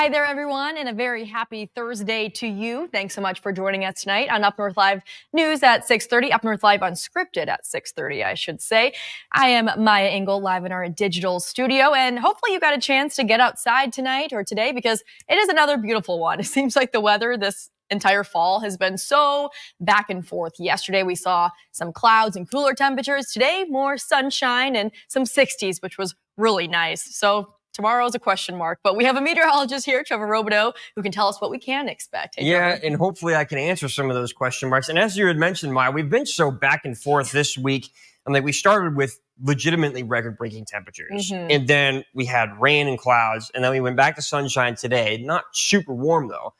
Hi there, everyone, and a very happy Thursday to you. Thanks so much for joining us tonight on Up North Live News at 6:30, Up North Live Unscripted at 6:30, I should say. I am Maya Engel, live in our digital studio, and hopefully you got a chance to get outside tonight or today because it is another beautiful one. It seems like the weather this entire fall has been so back and forth. Yesterday we saw some clouds and cooler temperatures. Today, more sunshine and some 60s, which was really nice. So tomorrow's a question mark, but we have a meteorologist here, Trevor Robideau, who can tell us what we can expect. Hey, yeah, Trevor. and hopefully I can answer some of those question marks. And as you had mentioned, Maya, we've been so back and forth this week. And like we started with legitimately record-breaking temperatures. And then we had rain and clouds. And then we went back to sunshine today. Not super warm, though.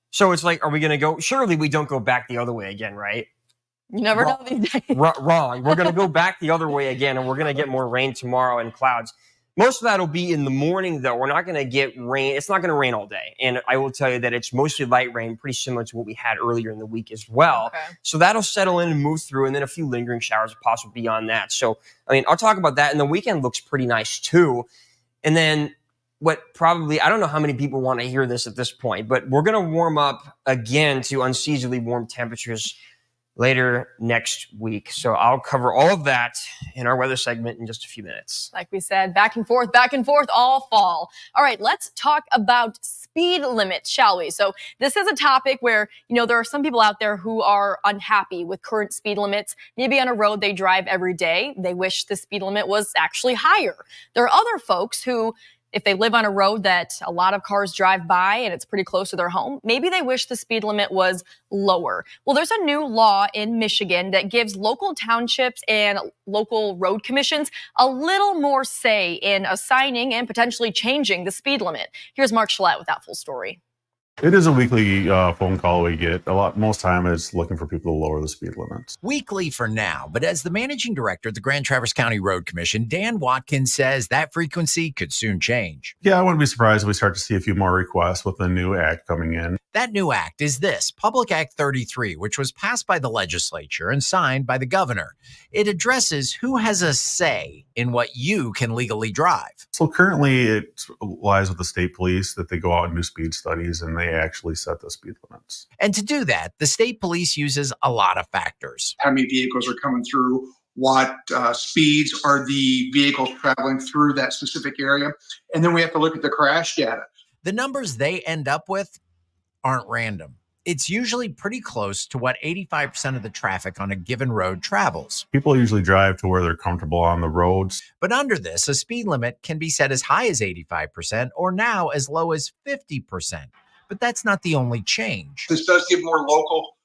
So it's like, are we going to go? Surely we don't go back the other way again, right? You never know these days. Wrong. We're going to go back the other way again, and we're going to get more rain tomorrow and clouds. Most of that will be in the morning, though. We're not going to get rain. It's not going to rain all day. And I will tell you that it's mostly light rain, pretty similar to what we had earlier in the week as well. Okay. So that'll settle in and move through, and then a few lingering showers are possible beyond that. So, I mean, I'll talk about that. And the weekend looks pretty nice, too. And then what probably, I don't know how many people want to hear this at this point, but we're going to warm up again to unseasonably warm temperatures later next week. So I'll cover all of that in our weather segment in just a few minutes. Like we said, back and forth all fall. All right, let's talk about speed limits, shall we? So this is a topic where, there are some people out there who are unhappy with current speed limits. Maybe on a road they drive every day. They wish the speed limit was actually higher. There are other folks who, if they live on a road that a lot of cars drive by and it's pretty close to their home, maybe they wish the speed limit was lower. Well, there's a new law in Michigan that gives local townships and local road commissions a little more say in assigning and potentially changing the speed limit. Here's Mark Schlett with that full story. It is a weekly phone call we get. Most time it's looking for people to lower the speed limits. Weekly for now, but as the managing director of the Grand Traverse County Road Commission, Dan Watkins says that frequency could soon change. Yeah, I wouldn't be surprised if we start to see a few more requests with the new act coming in. That new act is this, Public Act 33, which was passed by the legislature and signed by the governor. It addresses who has a say in what you can legally drive. So currently it lies with the state police that they go out and do speed studies and they actually set the speed limits. And to do that, the state police uses a lot of factors. How many vehicles are coming through? What speeds are the vehicles traveling through that specific area? And then we have to look at the crash data. The numbers they end up with aren't random. It's usually pretty close to what 85% of the traffic on a given road travels. People usually drive to where they're comfortable on the roads. But under this, a speed limit can be set as high as 85% or now as low as 50%. But that's not the only change. This does give more local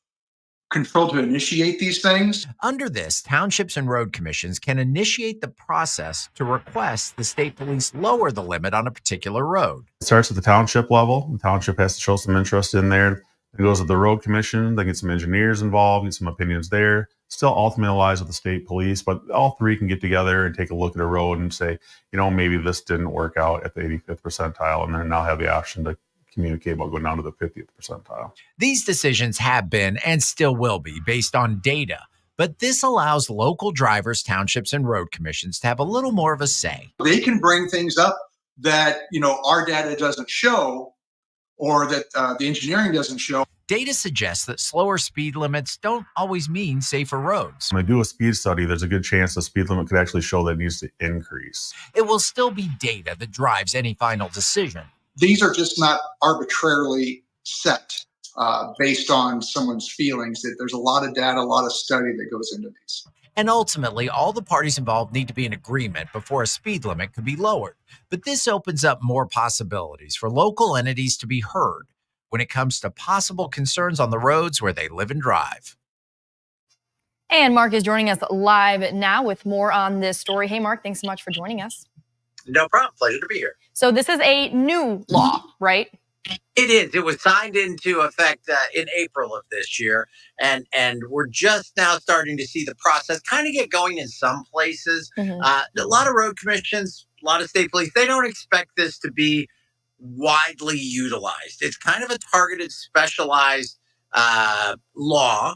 control to initiate these things. Under this, townships and road commissions can initiate the process to request the state police lower the limit on a particular road. It starts at the township level. The township has to show some interest in there. It goes to the road commission. They get some engineers involved, get some opinions there. Still ultimately lies with the state police, but all three can get together and take a look at a road and say, maybe this didn't work out at the 85th percentile, and then now have the option to communicate about going down to the 50th percentile. These decisions have been and still will be based on data, but this allows local drivers, townships, and road commissions to have a little more of a say. They can bring things up that, our data doesn't show or that the engineering doesn't show. Data suggests that slower speed limits don't always mean safer roads. When they do a speed study, there's a good chance the speed limit could actually show that it needs to increase. It will still be data that drives any final decision. These are just not arbitrarily set based on someone's feelings. That there's a lot of data, a lot of study that goes into these. And ultimately, all the parties involved need to be in agreement before a speed limit could be lowered. But this opens up more possibilities for local entities to be heard when it comes to possible concerns on the roads where they live and drive. And Mark is joining us live now with more on this story. Hey, Mark, thanks so much for joining us. No problem. Pleasure to be here. So this is a new law, right? It is. It was signed into effect in April of this year, and we're just now starting to see the process kind of get going in some places. A lot of road commissions, a lot of state police, they don't expect this to be widely utilized. It's kind of a targeted, specialized law.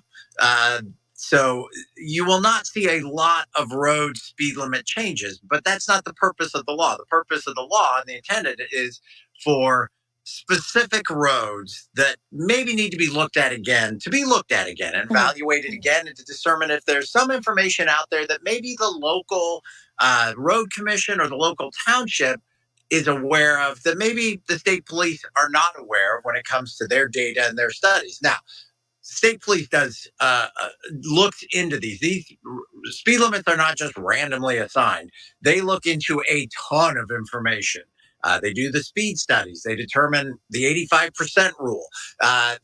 So you will not see a lot of road speed limit changes, but that's not the purpose of the law. The purpose of the law and the intended is for specific roads that maybe need to be looked at again, and evaluated again, and to determine if there's some information out there that maybe the local road commission or the local township is aware of that maybe the state police are not aware of when it comes to their data and their studies. Now, state police does looks into these. These speed limits are not just randomly assigned. They look into a ton of information. They do the speed studies. They determine the 85% rule.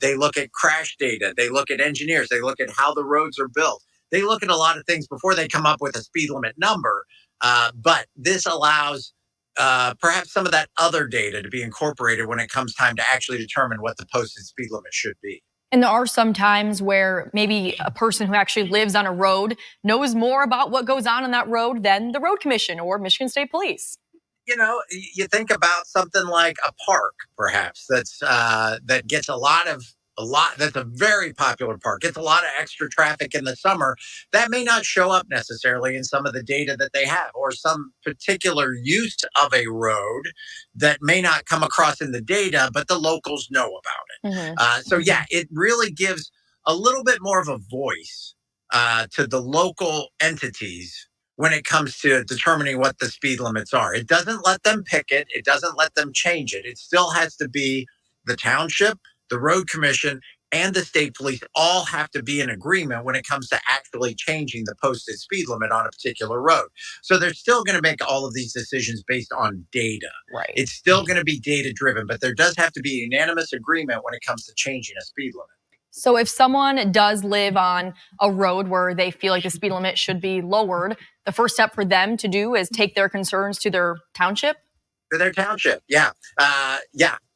They look at crash data. They look at engineers. They look at how the roads are built. They look at a lot of things before they come up with a speed limit number. But this allows perhaps some of that other data to be incorporated when it comes time to actually determine what the posted speed limit should be. And there are some times where maybe a person who actually lives on a road knows more about what goes on that road than the road commission or Michigan State Police. You know, you think about something like a park, perhaps that gets a lot. That's a very popular park. Gets a lot of extra traffic in the summer. That may not show up necessarily in some of the data that they have, or some particular use of a road that may not come across in the data, but the locals know about it. So yeah, it really gives a little bit more of a voice to the local entities when it comes to determining what the speed limits are. It doesn't let them pick it. It doesn't let them change it. It still has to be the township, the road commission, and the state police all have to be in agreement when it comes to actually changing the posted speed limit on a particular road. So they're still going to make all of these decisions based on data. Right. It's still going to be data driven, but there does have to be unanimous agreement when it comes to changing a speed limit. So if someone does live on a road where they feel like the speed limit should be lowered, the first step for them to do is take their concerns to their township? To their township, yeah.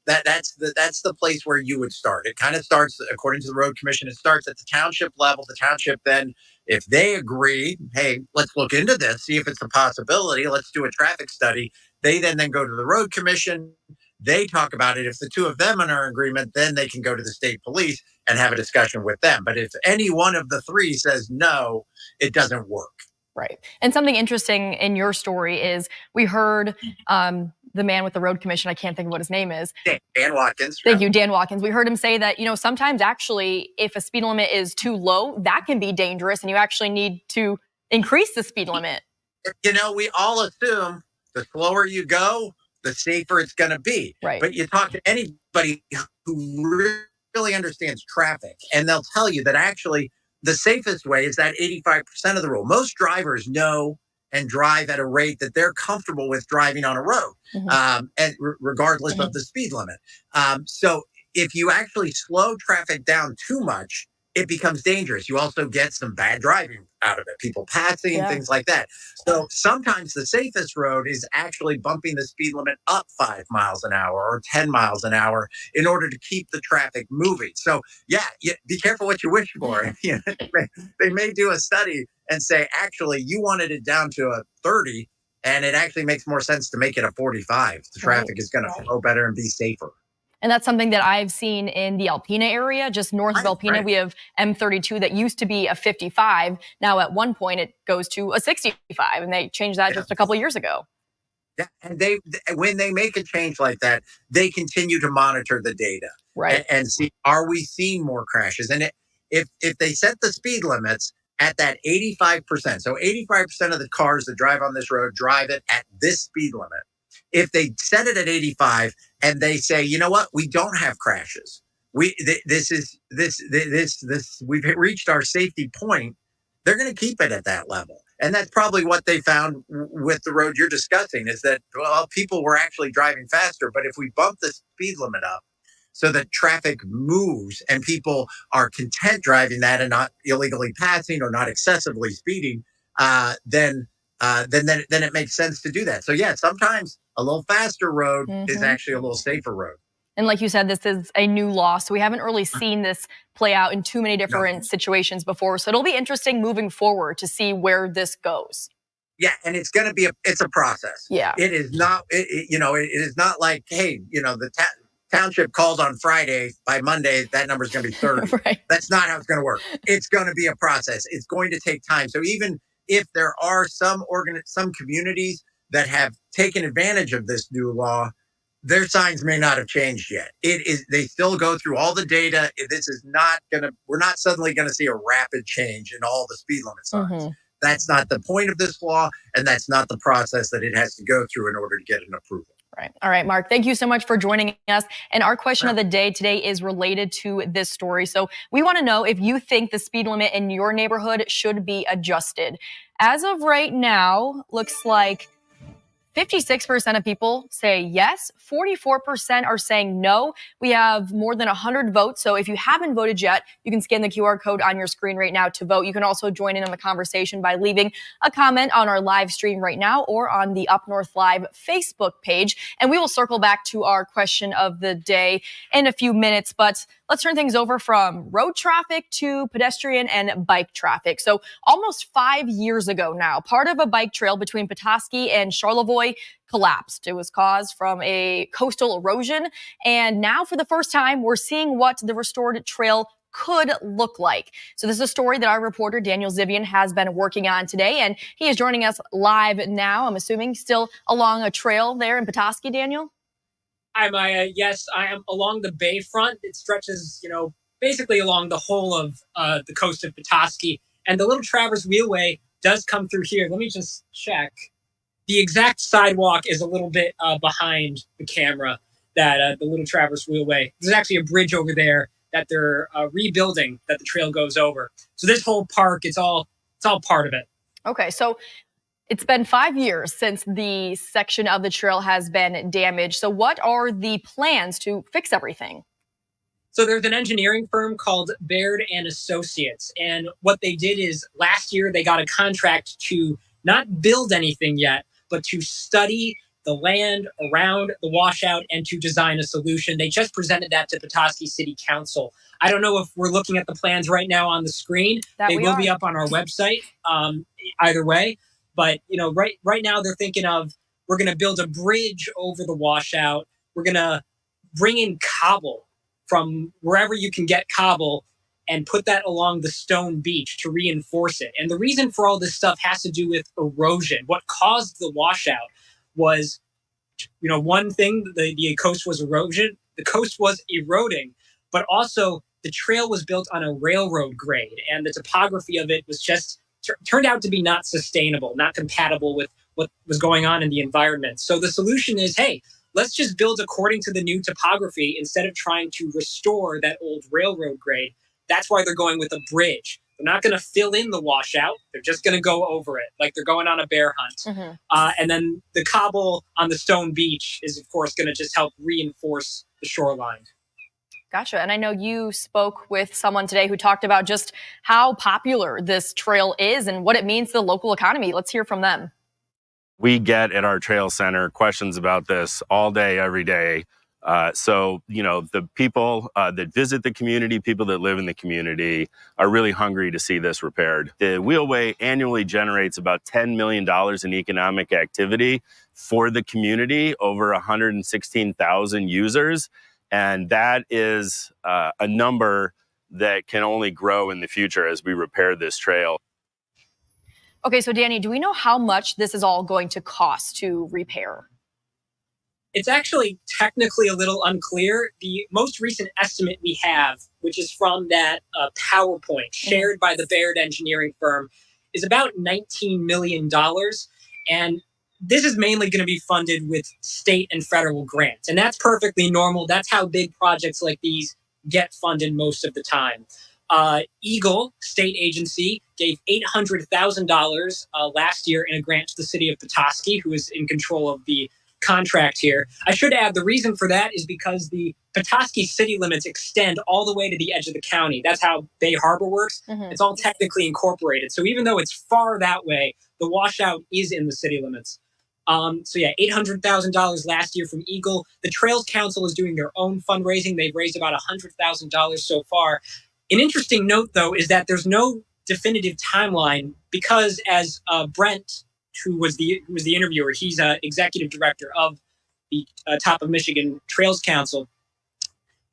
That's the place where you would start. It kind of starts, according to the road commission, it starts at the township level. The township then, if they agree, hey, let's look into this, see if it's a possibility, let's do a traffic study. They then go to the road commission. They talk about it. If the two of them are in agreement, then they can go to the state police and have a discussion with them. But if any one of the three says no, it doesn't work. Right. And something interesting in your story is we heard the man with the road commission, I can't think of what his name is. Dan Watkins. Thank you, Dan Watkins. We heard him say that, sometimes actually if a speed limit is too low, that can be dangerous and you actually need to increase the speed limit. We all assume the slower you go, the safer it's going to be. Right. But you talk to anybody who really understands traffic, and they'll tell you that actually the safest way is that 85% of the rule. Most drivers know and drive at a rate that they're comfortable with driving on a road, and regardless of the speed limit. So if you actually slow traffic down too much, it becomes dangerous. You also get some bad driving out of it, people passing, things like that. So sometimes the safest road is actually bumping the speed limit up 5 miles an hour or 10 miles an hour in order to keep the traffic moving. So be careful what you wish for. They may do a study and say, actually, you wanted it down to a 30, and it actually makes more sense to make it a 45. The traffic is going to flow better and be safer. And that's something that I've seen in the Alpena area. Just north of Alpena, we have M32 that used to be a 55. Now at one point it goes to a 65, and they changed that just a couple of years ago. Yeah, and when they make a change like that, they continue to monitor the data, right, and see, are we seeing more crashes? And if they set the speed limits at that 85%, so 85% of the cars that drive on this road drive it at this speed limit. If they set it at 85 and they say, you know what, we don't have crashes. We've reached our safety point. They're going to keep it at that level. And that's probably what they found with the road you're discussing, is that, well, people were actually driving faster. But if we bump the speed limit up so that traffic moves and people are content driving that and not illegally passing or not excessively speeding, then it makes sense to do that. So yeah, sometimes a little faster road is actually a little safer road. And like you said, this is a new law, so we haven't really seen this play out in too many different situations before. So it'll be interesting moving forward to see where this goes. Yeah, and it's going to be it's a process. Yeah, it is not. It is not like, hey, the township calls on Friday. By Monday, that number is going to be 30. Right. That's not how it's going to work. It's going to be a process. It's going to take time. So even if there are some communities that have taken advantage of this new law, Their signs may not have changed yet. It is, they still go through all the data. This is not we're not suddenly gonna see a rapid change in all the speed limit signs. That's not the point of this law, and that's not the process that it has to go through in order to get an approval. Right. All right, Mark, thank you so much for joining us. And our question of the day today is related to this story. So we want to know if you think the speed limit in your neighborhood should be adjusted. As of right now, looks like 56% of people say yes, 44% are saying no. We have more than 100 votes. So if you haven't voted yet, you can scan the QR code on your screen right now to vote. You can also join in on the conversation by leaving a comment on our live stream right now or on the Up North Live Facebook page. And we will circle back to our question of the day in a few minutes. But let's turn things over from road traffic to pedestrian and bike traffic. So almost 5 years ago now, part of a bike trail between Petoskey and Charlevoix collapsed. It was caused from a coastal erosion. And now for the first time, we're seeing what the restored trail could look like. So this is a story that our reporter Daniel Zivian has been working on today, and he is joining us live now. I'm assuming still along a trail there in Petoskey, Daniel? Hi, Maya. Yes, I am along the bayfront. It stretches, basically along the whole of the coast of Petoskey. And the Little Traverse Wheelway does come through here. Let me just check. The exact sidewalk is a little bit behind the camera, that the Little Traverse Wheelway. There's actually a bridge over there that they're rebuilding that the trail goes over. So this whole park, it's all part of it. Okay, so it's been 5 years since the section of the trail has been damaged. So what are the plans to fix everything? So there's an engineering firm called Baird and Associates. And what they did is last year they got a contract to not build anything yet, but to study the land around the washout and to design a solution. They just presented that to Petoskey City Council. I don't know if we're looking at the plans right now on the screen. They will be up on our website either way. But, right now they're thinking of, we're going to build a bridge over the washout. We're going to bring in cobble from wherever you can get cobble and put that along the stone beach to reinforce it. And the reason for all this stuff has to do with erosion. What caused the washout was, one thing, the coast was erosion. The coast was eroding, but also the trail was built on a railroad grade, and the topography of it was just turned out to be not sustainable, not compatible with what was going on in the environment. So the solution is, hey, let's just build according to the new topography instead of trying to restore that old railroad grade. That's why they're going with a bridge. They're not going to fill in the washout. They're just going to go over it like they're going on a bear hunt. And then the cobble on the stone beach is, of course, going to just help reinforce the shoreline. Gotcha. And I know you spoke with someone today who talked about just how popular this trail is and what it means to the local economy. Let's hear from them. We get at our trail center questions about this all day, every day. So, the people that visit the community, people that live in the community are really hungry to see this repaired. The Wheelway annually generates about $10 million in economic activity for the community, over 116,000 users. And that is a number that can only grow in the future as we repair this trail. Okay, so Danny, do we know how much this is all going to cost to repair? It's actually technically a little unclear. The most recent estimate we have, which is from that PowerPoint shared by the Baird engineering firm, is about $19 million. And this is mainly going to be funded with state and federal grants. And that's perfectly normal. That's how big projects like these get funded most of the time. Eagle State Agency gave $800,000 last year in a grant to the city of Petoskey, who is in control of the contract here. I should add the reason for that is because the Petoskey city limits extend all the way to the edge of the county. That's how Bay Harbor works. It's all technically incorporated. So even though it's far that way, the washout is in the city limits. $800,000 last year from Eagle. The Trails Council is doing their own fundraising. They've raised about $100,000 so far. An interesting note, though, is that there's no definitive timeline because, as Brent, who was the interviewer, he's executive director of the Top of Michigan Trails Council.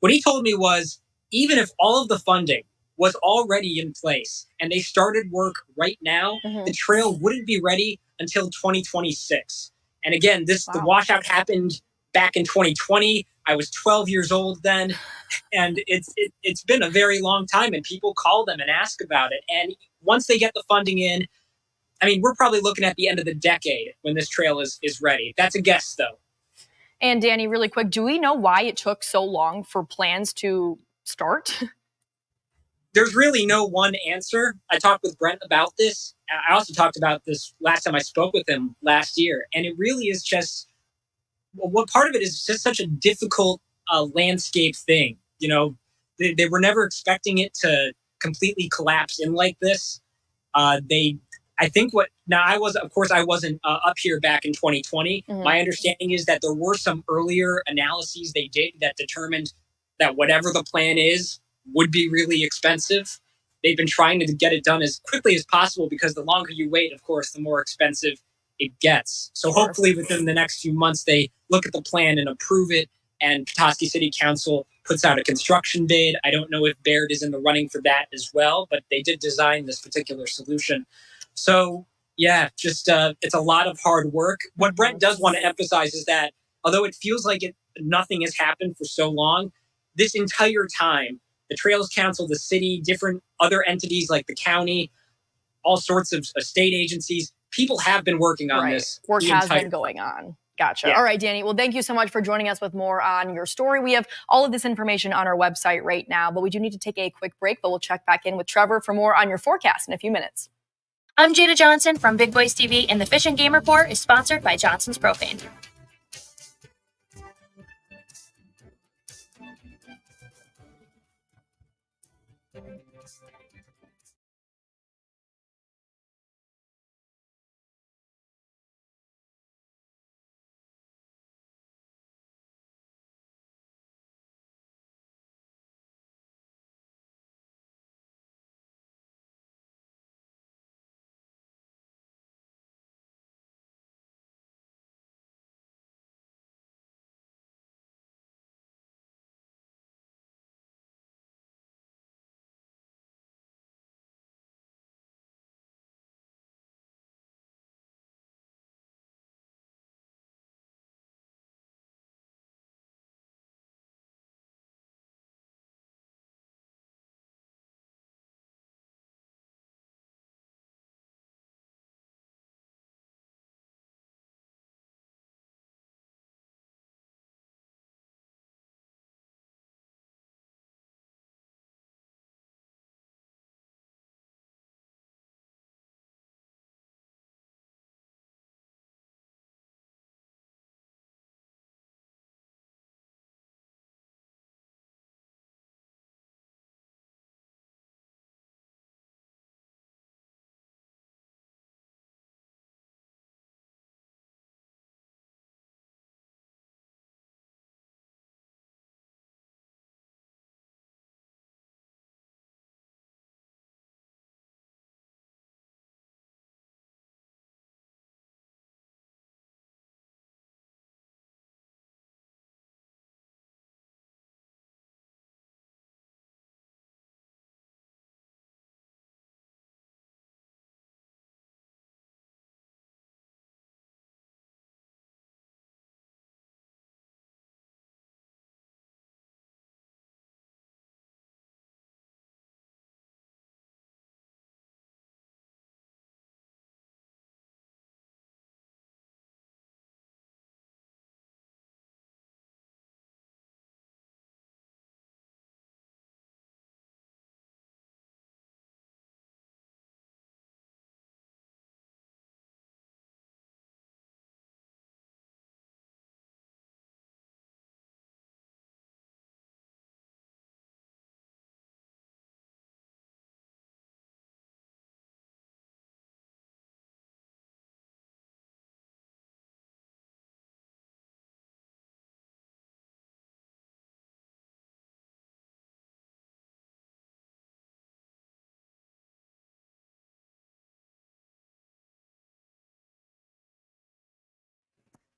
What he told me was, even if all of the funding was already in place and they started work right now, the trail wouldn't be ready until 2026. And again, the washout happened back in 2020. I was 12 years old then, and it's been a very long time, and people call them and ask about it. And once they get the funding in, I mean, we're probably looking at the end of the decade when this trail is ready. That's a guess, though. And Danny, really quick, do we know why it took so long for plans to start? There's really no one answer. I talked with Brent about this. I also talked about this last time I spoke with him last year. And it really is just, what part of it is just such a difficult landscape thing. You know, they were never expecting it to completely collapse in like this. I think I wasn't up here back in 2020. Mm-hmm. My understanding is that there were some earlier analyses they did that determined that whatever the plan is would be really expensive. They've been trying to get it done as quickly as possible because the longer you wait, of course, the more expensive it gets. So hopefully within the next few months, they look at the plan and approve it, and Petoskey City Council puts out a construction bid. I don't know if Baird is in the running for that as well, but they did design this particular solution. So, yeah, just it's a lot of hard work. What Brent does want to emphasize is that although it feels like nothing has happened for so long, this entire time, the Trails Council, the city, different other entities like the county, all sorts of state agencies, people have been working on this. Work has been going on. Gotcha. Yeah. All right, Danny. Well, thank you so much for joining us with more on your story. We have all of this information on our website right now, but we do need to take a quick break, but we'll check back in with Trevor for more on your forecast in a few minutes. I'm Jada Johnson from Big Boys TV, and the Fish and Game Report is sponsored by Johnson's Propane.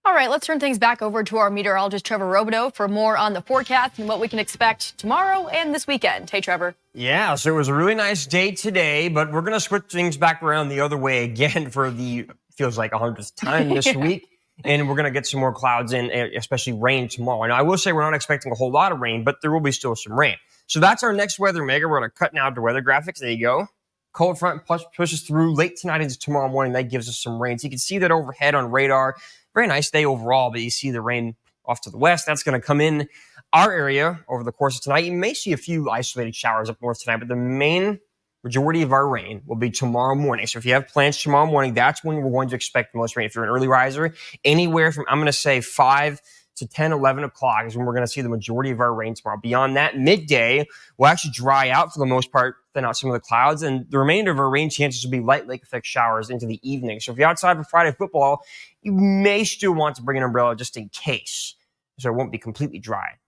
All right, let's turn things back over to our meteorologist, Trevor Robideau, for more on the forecast and what we can expect tomorrow and this weekend. Hey, Trevor. Yeah, so it was a really nice day today, but we're going to switch things back around the other way again for the, feels like 100th time this week. and we're going to get some more clouds in, especially rain tomorrow. And I will say we're not expecting a whole lot of rain, but there will be still some rain. So that's our next weather mega. We're going to cut now to weather graphics. There you go. Cold front pushes through late tonight into tomorrow morning. That gives us some rain. So you can see that overhead on radar. Very nice day overall, but you see the rain off to the west. That's going to come in our area over the course of tonight. You may see a few isolated showers up north tonight, but the main majority of our rain will be tomorrow morning. So if you have plans tomorrow morning, that's when we're going to expect the most rain. If you're an early riser, anywhere from, I'm going to say 5 to 10, 11 o'clock is when we're going to see the majority of our rain tomorrow. Beyond that, midday will actually dry out for the most part, thin out some of the clouds, and the remainder of our rain chances will be light lake effect showers into the evening. So if you're outside for Friday football, you may still want to bring an umbrella just in case, so it won't be completely dry.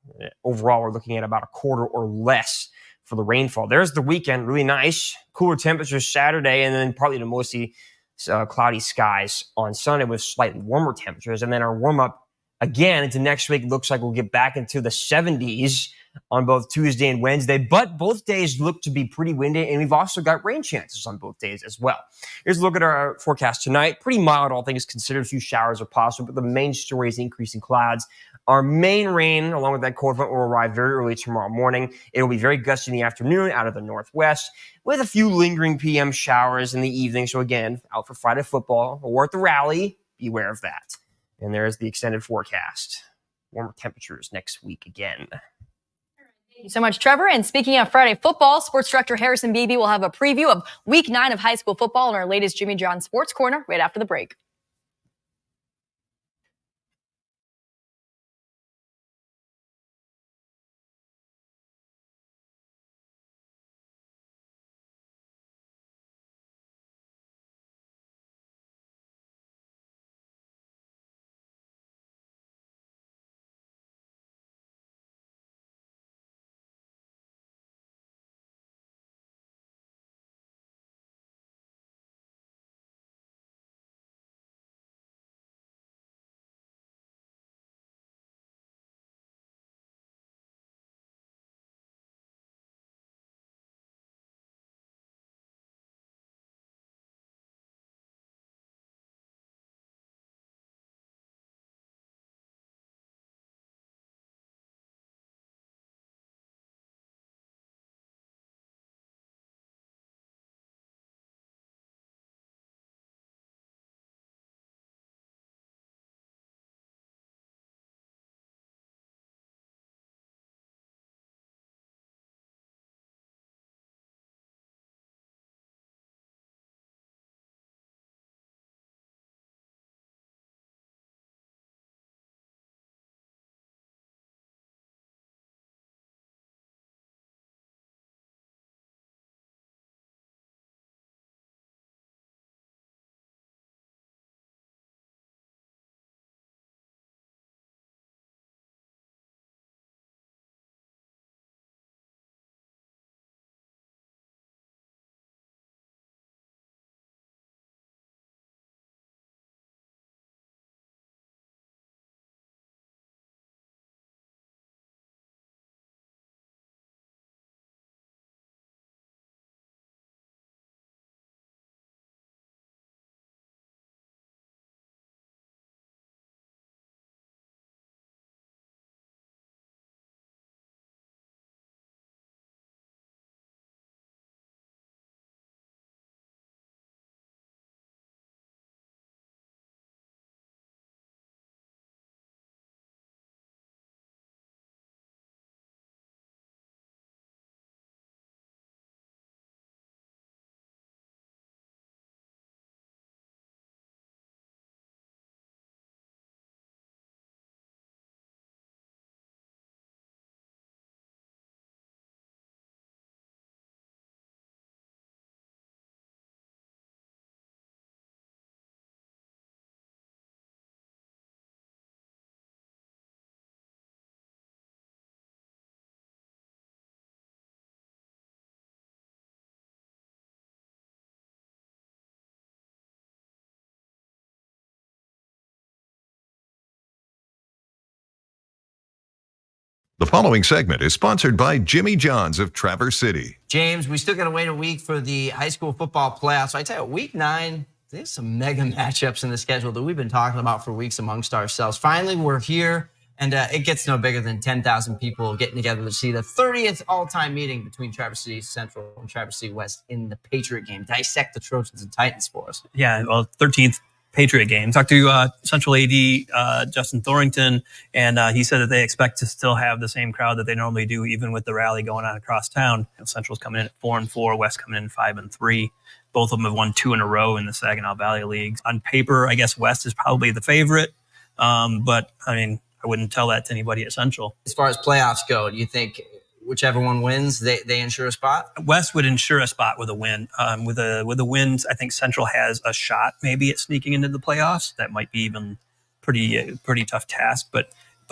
Overall, we're looking at about a quarter or less for the rainfall. There's the weekend, really nice. Cooler temperatures Saturday, and then partly to mostly cloudy skies on Sunday with slightly warmer temperatures. And then our warm-up again into next week looks like we'll get back into the 70s on both Tuesday and Wednesday, but both days look to be pretty windy, and we've also got rain chances on both days as well. Here's a look at our forecast tonight. Pretty mild, all things considered. A few showers are possible, but the main story is increasing clouds. Our main rain, along with that cold front, will arrive very early tomorrow morning. It will be very gusty in the afternoon out of the northwest, with a few lingering PM showers in the evening. So again, out for Friday football or at the rally, beware of that. And there's the extended forecast. Warmer temperatures next week again. Thank you so much, Trevor. And speaking of Friday football, Sports Director Harrison Beebe will have a preview of Week 9 of high school football in our latest Jimmy John Sports Corner right after the break. The following segment is sponsored by Jimmy John's of Traverse City. James, we still got to wait a week for the high school football playoffs. So I tell you, Week 9 There's some mega matchups in the schedule that we've been talking about for weeks amongst ourselves. Finally, we're here, and it gets no bigger than 10,000 people getting together to see the 30th all-time meeting between Traverse City Central and Traverse City West in the Patriot game. Dissect the Trojans and Titans for us. Yeah, well, 13th Patriot game. Talked to Central AD Justin Thorington, and he said that they expect to still have the same crowd that they normally do, even with the rally going on across town. Central's coming in at 4-4, West coming in 5-3. Both of them have won 2 in a row in the Saginaw Valley League. On paper, I guess West is probably the favorite, but I mean, I wouldn't tell that to anybody at Central. As far as playoffs go, do you think whichever one wins, they ensure a spot? West would ensure a spot with a win. With the wins, I think Central has a shot maybe at sneaking into the playoffs. That might be even pretty tough task, but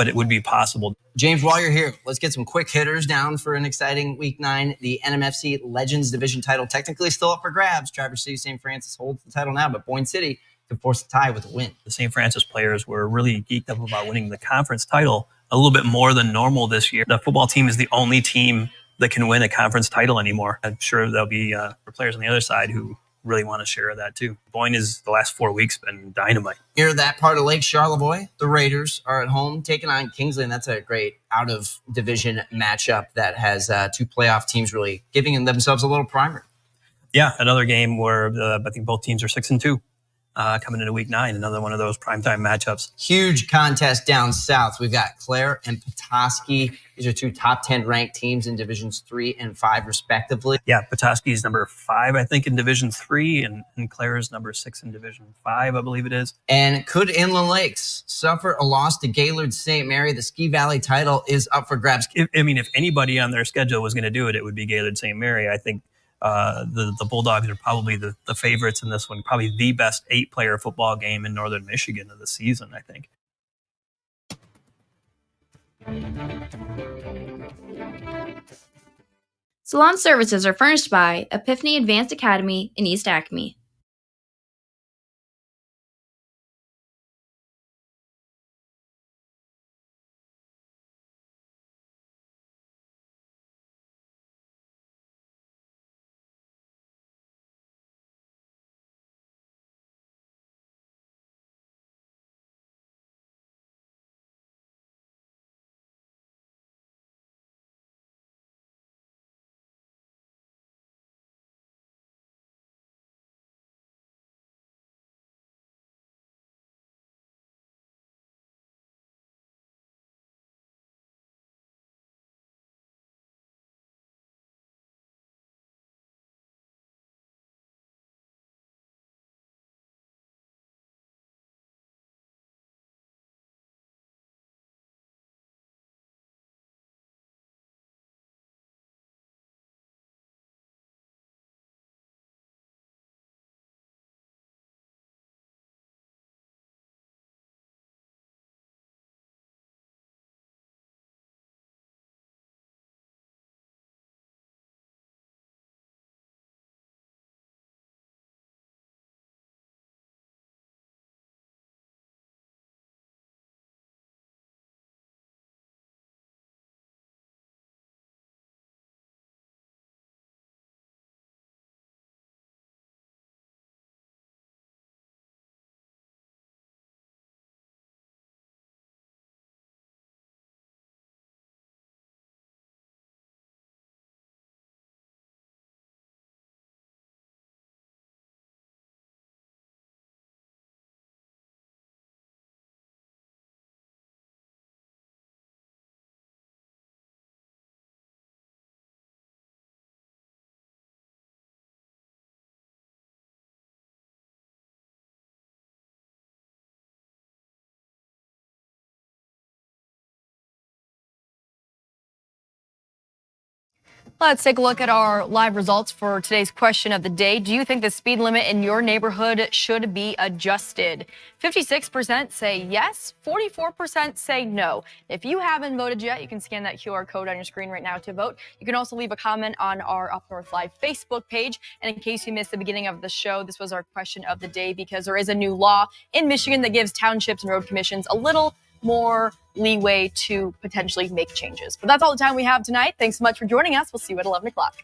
it would be possible. James, while you're here, let's get some quick hitters down for an exciting Week 9. The NMFC Legends Division title technically still up for grabs. Traverse City St. Francis holds the title now, but Boyne City could force a tie with a win. The St. Francis players were really geeked up about winning the conference title a little bit more than normal this year. The football team is the only team that can win a conference title anymore. I'm sure there'll be players on the other side who really want to share that too. Boyne is the last 4 weeks been dynamite. Here, that part of Lake Charlevoix, the Raiders are at home taking on Kingsley, and that's a great out-of-division matchup that has 2 playoff teams really giving themselves a little primer. Yeah, another game where I think both teams are 6-2. Coming into Week 9, another one of those primetime matchups. Huge contest down south. We've got Clare and Petoskey. These are 2 top 10 ranked teams in Divisions 3 and 5, respectively. Yeah, Petoskey is number 5, I think, in Division 3, and Clare is number 6 in Division 5, I believe it is. And could Inland Lakes suffer a loss to Gaylord St. Mary? The Ski Valley title is up for grabs. If anybody on their schedule was going to do it, it would be Gaylord St. Mary. I think the Bulldogs are probably the favorites in this one, probably the best 8-player football game in Northern Michigan of the season, I think. Salon services are furnished by Epiphany Advanced Academy in East Acme. Let's take a look at our live results for today's question of the day. Do you think the speed limit in your neighborhood should be adjusted? 56% say yes, 44% say no. If you haven't voted yet, you can scan that QR code on your screen right now to vote. You can also leave a comment on our Up North Live Facebook page. And in case you missed the beginning of the show, this was our question of the day because there is a new law in Michigan that gives townships and road commissions a little more leeway to potentially make changes. But that's all the time we have tonight. Thanks so much for joining us. We'll see you at 11 o'clock.